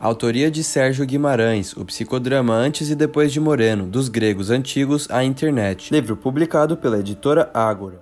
Autoria de Sérgio Guimarães, o psicodrama antes e depois de Moreno, dos gregos antigos à internet. Livro publicado pela editora Ágora.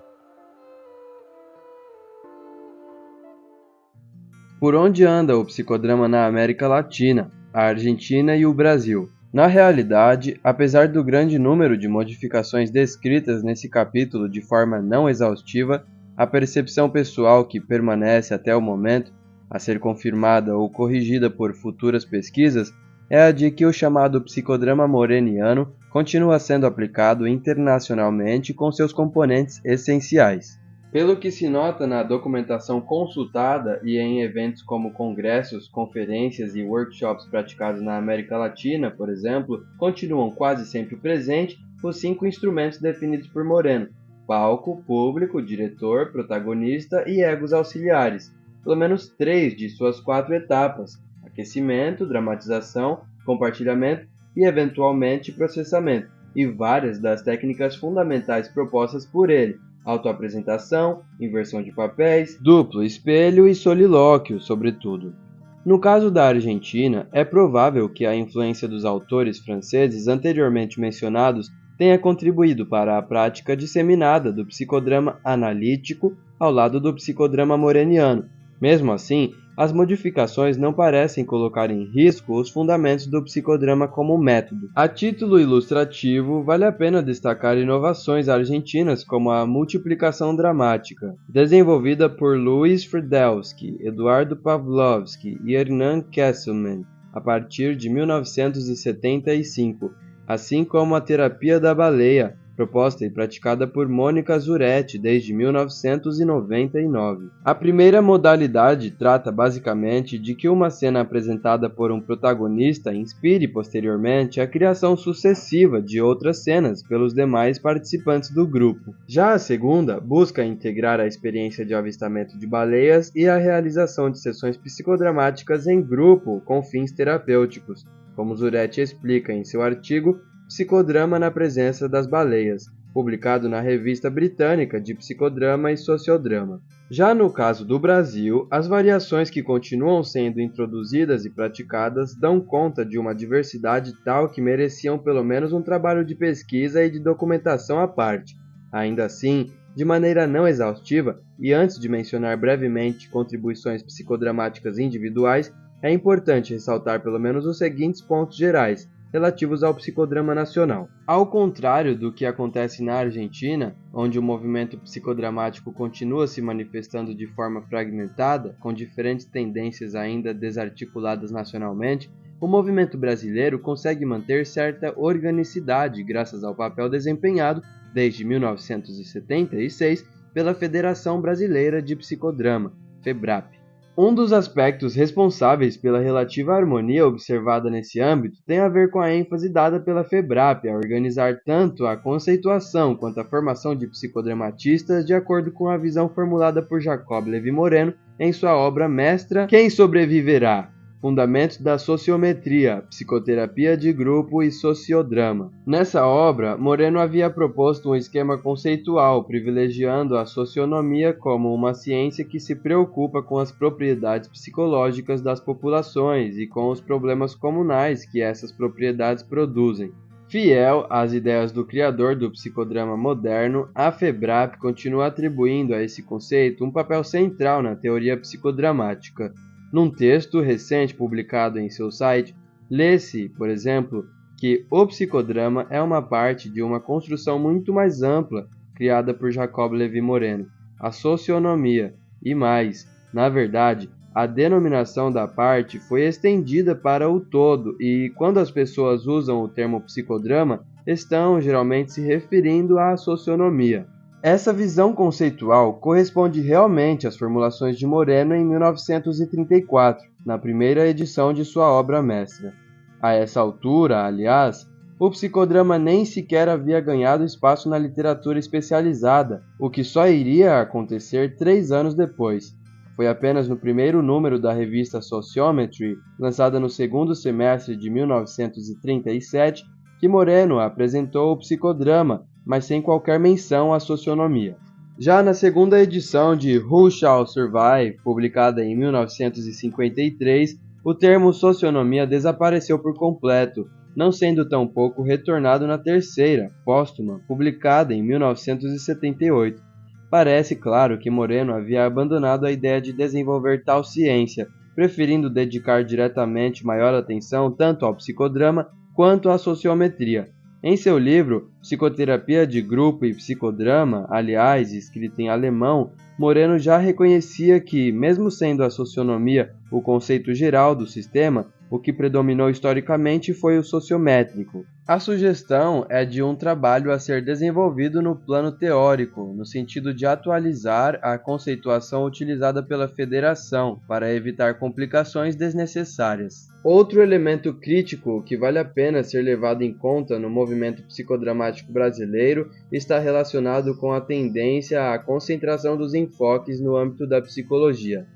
Por onde anda o psicodrama na América Latina, a Argentina e o Brasil? Na realidade, apesar do grande número de modificações descritas nesse capítulo de forma não exaustiva, a percepção pessoal que permanece até o momento, a ser confirmada ou corrigida por futuras pesquisas, é a de que o chamado psicodrama moreniano continua sendo aplicado internacionalmente com seus componentes essenciais. Pelo que se nota na documentação consultada e em eventos como congressos, conferências e workshops praticados na América Latina, por exemplo, continuam quase sempre presentes os 5 instrumentos definidos por Moreno: palco, público, diretor, protagonista e egos auxiliares. Pelo menos 3 de suas 4 etapas: aquecimento, dramatização, compartilhamento e, eventualmente, processamento, e várias das técnicas fundamentais propostas por ele: autoapresentação, inversão de papéis, duplo espelho e solilóquio, sobretudo. No caso da Argentina, é provável que a influência dos autores franceses anteriormente mencionados tenha contribuído para a prática disseminada do psicodrama analítico ao lado do psicodrama moreniano. Mesmo assim, as modificações não parecem colocar em risco os fundamentos do psicodrama como método. A título ilustrativo, vale a pena destacar inovações argentinas como a multiplicação dramática, desenvolvida por Luis Friedelsky, Eduardo Pavlovsky e Hernan Kesselman, a partir de 1975, assim como a terapia da baleia, proposta e praticada por Mônica Zuretti desde 1999. A primeira modalidade trata basicamente de que uma cena apresentada por um protagonista inspire posteriormente a criação sucessiva de outras cenas pelos demais participantes do grupo. Já a segunda busca integrar a experiência de avistamento de baleias e a realização de sessões psicodramáticas em grupo com fins terapêuticos, como Zuretti explica em seu artigo Psicodrama na Presença das Baleias, publicado na Revista Britânica de Psicodrama e Sociodrama. Já no caso do Brasil, as variações que continuam sendo introduzidas e praticadas dão conta de uma diversidade tal que mereciam pelo menos um trabalho de pesquisa e de documentação à parte. Ainda assim, de maneira não exaustiva, e antes de mencionar brevemente contribuições psicodramáticas individuais, é importante ressaltar pelo menos os seguintes pontos gerais, relativos ao psicodrama nacional. Ao contrário do que acontece na Argentina, onde o movimento psicodramático continua se manifestando de forma fragmentada, com diferentes tendências ainda desarticuladas nacionalmente, o movimento brasileiro consegue manter certa organicidade graças ao papel desempenhado, desde 1976, pela Federação Brasileira de Psicodrama, FEBRAP. Um dos aspectos responsáveis pela relativa harmonia observada nesse âmbito tem a ver com a ênfase dada pela FEBRAP a organizar tanto a conceituação quanto a formação de psicodramatistas de acordo com a visão formulada por Jacob Levi Moreno em sua obra mestra Quem Sobreviverá? Fundamentos da Sociometria, Psicoterapia de Grupo e Sociodrama. Nessa obra, Moreno havia proposto um esquema conceitual, privilegiando a socionomia como uma ciência que se preocupa com as propriedades psicológicas das populações e com os problemas comunais que essas propriedades produzem. Fiel às ideias do criador do psicodrama moderno, a FEBRAP continua atribuindo a esse conceito um papel central na teoria psicodramática. Num texto recente publicado em seu site, lê-se, por exemplo, que o psicodrama é uma parte de uma construção muito mais ampla criada por Jacob Levi Moreno, a socionomia, e mais, na verdade, a denominação da parte foi estendida para o todo e, quando as pessoas usam o termo psicodrama, estão geralmente se referindo à socionomia. Essa visão conceitual corresponde realmente às formulações de Moreno em 1934, na primeira edição de sua obra mestra. A essa altura, aliás, o psicodrama nem sequer havia ganhado espaço na literatura especializada, o que só iria acontecer 3 anos depois. Foi apenas no primeiro número da revista Sociometry, lançada no segundo semestre de 1937, que Moreno apresentou o psicodrama, mas sem qualquer menção à socionomia. Já na segunda edição de Who Shall Survive, publicada em 1953, o termo socionomia desapareceu por completo, não sendo tampouco retornado na terceira, póstuma, publicada em 1978. Parece claro que Moreno havia abandonado a ideia de desenvolver tal ciência, preferindo dedicar diretamente maior atenção tanto ao psicodrama quanto à sociometria. Em seu livro Psicoterapia de Grupo e Psicodrama, aliás, escrito em alemão, Moreno já reconhecia que, mesmo sendo a socionomia o conceito geral do sistema, o que predominou historicamente foi o sociométrico. A sugestão é de um trabalho a ser desenvolvido no plano teórico, no sentido de atualizar a conceituação utilizada pela Federação, para evitar complicações desnecessárias. Outro elemento crítico que vale a pena ser levado em conta no movimento psicodramático brasileiro está relacionado com a tendência à concentração dos enfoques no âmbito da psicologia.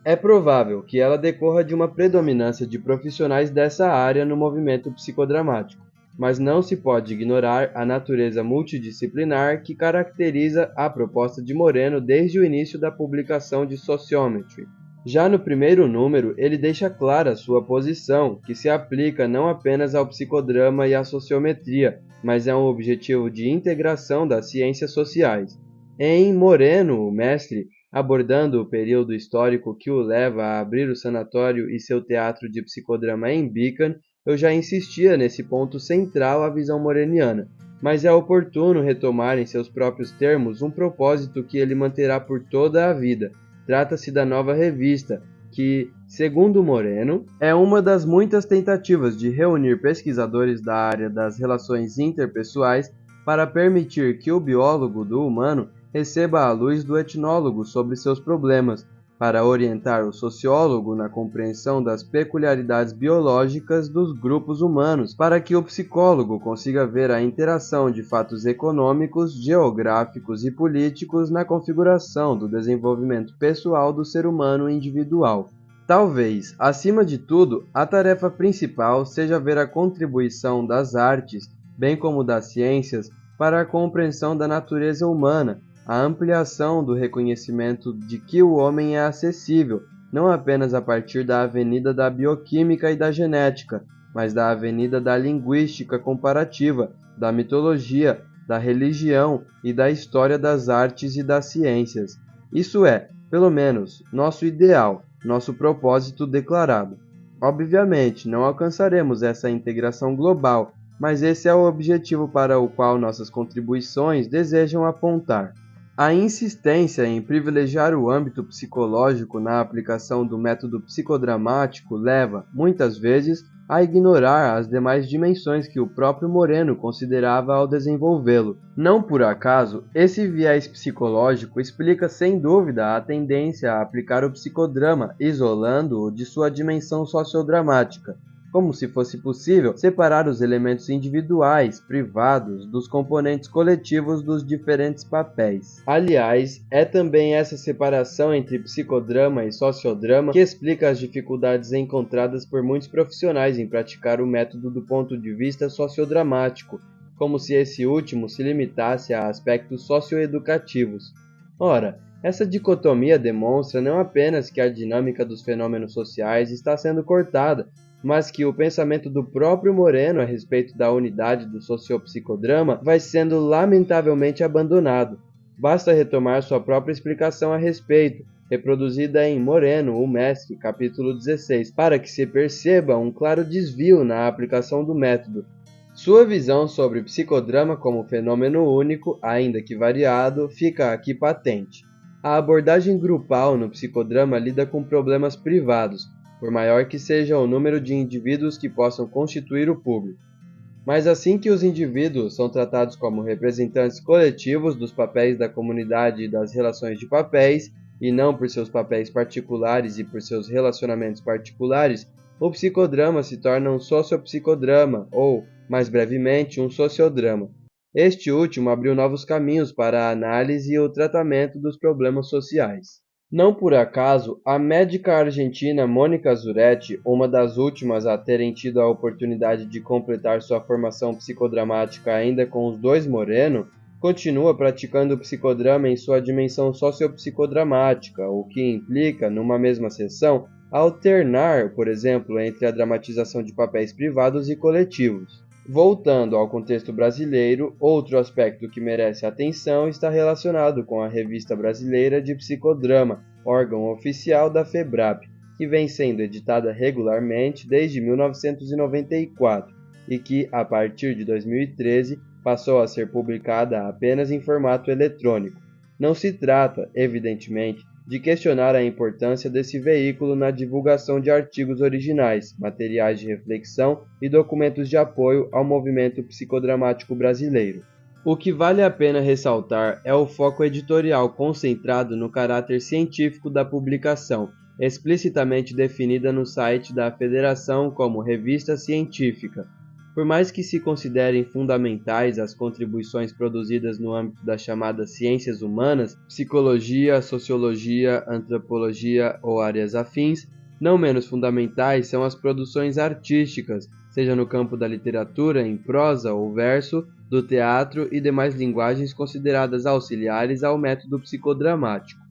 É provável que ela decorra de uma predominância de profissionais dessa área no movimento psicodramático, mas não se pode ignorar a natureza multidisciplinar que caracteriza a proposta de Moreno desde o início da publicação de Sociometry. Já no primeiro número, ele deixa clara sua posição, que se aplica não apenas ao psicodrama e à sociometria, mas é um objetivo de integração das ciências sociais. Em Moreno, o mestre, abordando o período histórico que o leva a abrir o sanatório e seu teatro de psicodrama em Beacon, eu já insistia nesse ponto central à visão moreniana, mas é oportuno retomar em seus próprios termos um propósito que ele manterá por toda a vida. Trata-se da nova revista, que, segundo Moreno, é uma das muitas tentativas de reunir pesquisadores da área das relações interpessoais para permitir que o biólogo do humano receba a luz do etnólogo sobre seus problemas, para orientar o sociólogo na compreensão das peculiaridades biológicas dos grupos humanos, para que o psicólogo consiga ver a interação de fatos econômicos, geográficos e políticos na configuração do desenvolvimento pessoal do ser humano individual. Talvez, acima de tudo, a tarefa principal seja ver a contribuição das artes, bem como das ciências, para a compreensão da natureza humana, a ampliação do reconhecimento de que o homem é acessível, não apenas a partir da avenida da bioquímica e da genética, mas da avenida da linguística comparativa, da mitologia, da religião e da história das artes e das ciências. Isso é, pelo menos, nosso ideal, nosso propósito declarado. Obviamente, não alcançaremos essa integração global, mas esse é o objetivo para o qual nossas contribuições desejam apontar. A insistência em privilegiar o âmbito psicológico na aplicação do método psicodramático leva, muitas vezes, a ignorar as demais dimensões que o próprio Moreno considerava ao desenvolvê-lo. Não por acaso, esse viés psicológico explica sem dúvida a tendência a aplicar o psicodrama, isolando-o de sua dimensão sociodramática, como se fosse possível separar os elementos individuais, privados, dos componentes coletivos dos diferentes papéis. Aliás, é também essa separação entre psicodrama e sociodrama que explica as dificuldades encontradas por muitos profissionais em praticar o método do ponto de vista sociodramático, como se esse último se limitasse a aspectos socioeducativos. Ora, essa dicotomia demonstra não apenas que a dinâmica dos fenômenos sociais está sendo cortada, mas que o pensamento do próprio Moreno a respeito da unidade do sociopsicodrama vai sendo lamentavelmente abandonado. Basta retomar sua própria explicação a respeito, reproduzida em Moreno, o Mestre, capítulo 16, para que se perceba um claro desvio na aplicação do método. Sua visão sobre o psicodrama como fenômeno único, ainda que variado, fica aqui patente. A abordagem grupal no psicodrama lida com problemas privados, por maior que seja o número de indivíduos que possam constituir o público. Mas assim que os indivíduos são tratados como representantes coletivos dos papéis da comunidade e das relações de papéis, e não por seus papéis particulares e por seus relacionamentos particulares, o psicodrama se torna um sociopsicodrama, ou, mais brevemente, um sociodrama. Este último abriu novos caminhos para a análise e o tratamento dos problemas sociais. Não por acaso, a médica argentina Mônica Zuretti, uma das últimas a terem tido a oportunidade de completar sua formação psicodramática ainda com os dois Moreno, continua praticando o psicodrama em sua dimensão sociopsicodramática, o que implica, numa mesma sessão, alternar, por exemplo, entre a dramatização de papéis privados e coletivos. Voltando ao contexto brasileiro, outro aspecto que merece atenção está relacionado com a Revista Brasileira de Psicodrama, órgão oficial da FEBRAPE, que vem sendo editada regularmente desde 1994 e que, a partir de 2013, passou a ser publicada apenas em formato eletrônico. Não se trata, evidentemente, de questionar a importância desse veículo na divulgação de artigos originais, materiais de reflexão e documentos de apoio ao movimento psicodramático brasileiro. O que vale a pena ressaltar é o foco editorial concentrado no caráter científico da publicação, explicitamente definida no site da Federação como revista científica. Por mais que se considerem fundamentais as contribuições produzidas no âmbito das chamadas ciências humanas, psicologia, sociologia, antropologia ou áreas afins, não menos fundamentais são as produções artísticas, seja no campo da literatura, em prosa ou verso, do teatro e demais linguagens consideradas auxiliares ao método psicodramático.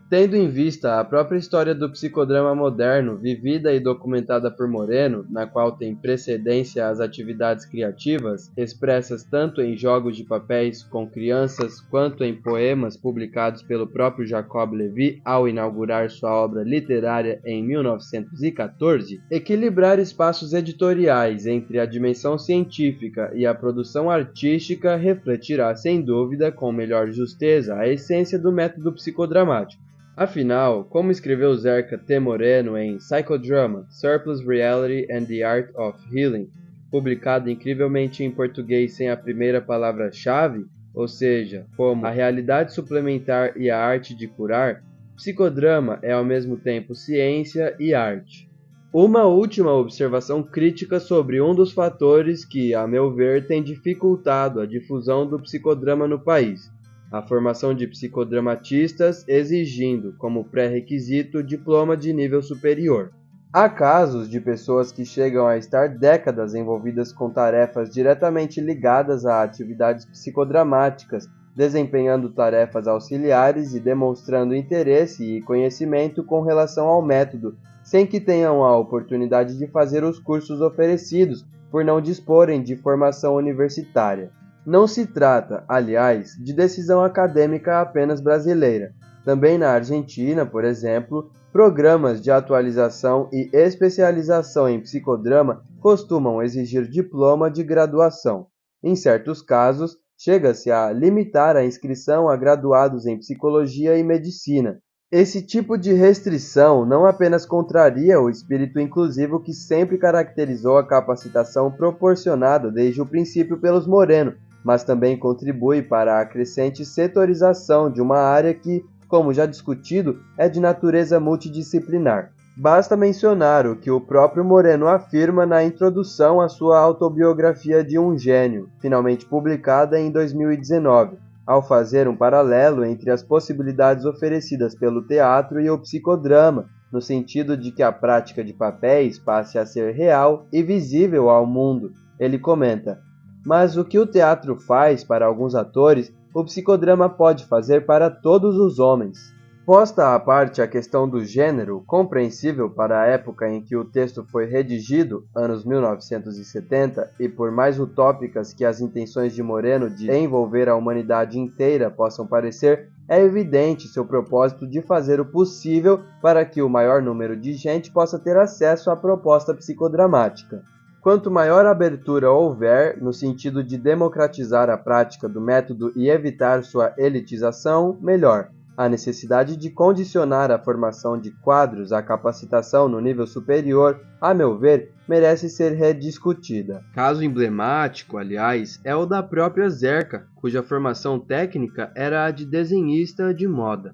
Tendo em vista a própria história do psicodrama moderno, vivida e documentada por Moreno, na qual tem precedência as atividades criativas, expressas tanto em jogos de papéis com crianças, quanto em poemas publicados pelo próprio Jacob Levy ao inaugurar sua obra literária em 1914, equilibrar espaços editoriais entre a dimensão científica e a produção artística refletirá, sem dúvida, com melhor justeza, a essência do método psicodramático. Afinal, como escreveu Zerka T. Moreno em Psychodrama, Surplus Reality and the Art of Healing, publicado incrivelmente em português sem a primeira palavra-chave, ou seja, como a realidade suplementar e a arte de curar, psicodrama é ao mesmo tempo ciência e arte. Uma última observação crítica sobre um dos fatores que, a meu ver, tem dificultado a difusão do psicodrama no país: a formação de psicodramatistas exigindo, como pré-requisito, diploma de nível superior. Há casos de pessoas que chegam a estar décadas envolvidas com tarefas diretamente ligadas a atividades psicodramáticas, desempenhando tarefas auxiliares e demonstrando interesse e conhecimento com relação ao método, sem que tenham a oportunidade de fazer os cursos oferecidos, por não disporem de formação universitária. Não se trata, aliás, de decisão acadêmica apenas brasileira. Também na Argentina, por exemplo, programas de atualização e especialização em psicodrama costumam exigir diploma de graduação. Em certos casos, chega-se a limitar a inscrição a graduados em psicologia e medicina. Esse tipo de restrição não apenas contraria o espírito inclusivo que sempre caracterizou a capacitação proporcionada desde o princípio pelos Moreno, mas também contribui para a crescente setorização de uma área que, como já discutido, é de natureza multidisciplinar. Basta mencionar o que o próprio Moreno afirma na introdução à sua autobiografia de um gênio, finalmente publicada em 2019, ao fazer um paralelo entre as possibilidades oferecidas pelo teatro e o psicodrama, no sentido de que a prática de papéis passe a ser real e visível ao mundo. Ele comenta: mas o que o teatro faz para alguns atores, o psicodrama pode fazer para todos os homens. Posta à parte a questão do gênero, compreensível para a época em que o texto foi redigido, anos 1970, e por mais utópicas que as intenções de Moreno de envolver a humanidade inteira possam parecer, é evidente seu propósito de fazer o possível para que o maior número de gente possa ter acesso à proposta psicodramática. Quanto maior abertura houver, no sentido de democratizar a prática do método e evitar sua elitização, melhor. A necessidade de condicionar a formação de quadros à capacitação no nível superior, a meu ver, merece ser rediscutida. Caso emblemático, aliás, é o da própria Zerka, cuja formação técnica era a de desenhista de moda.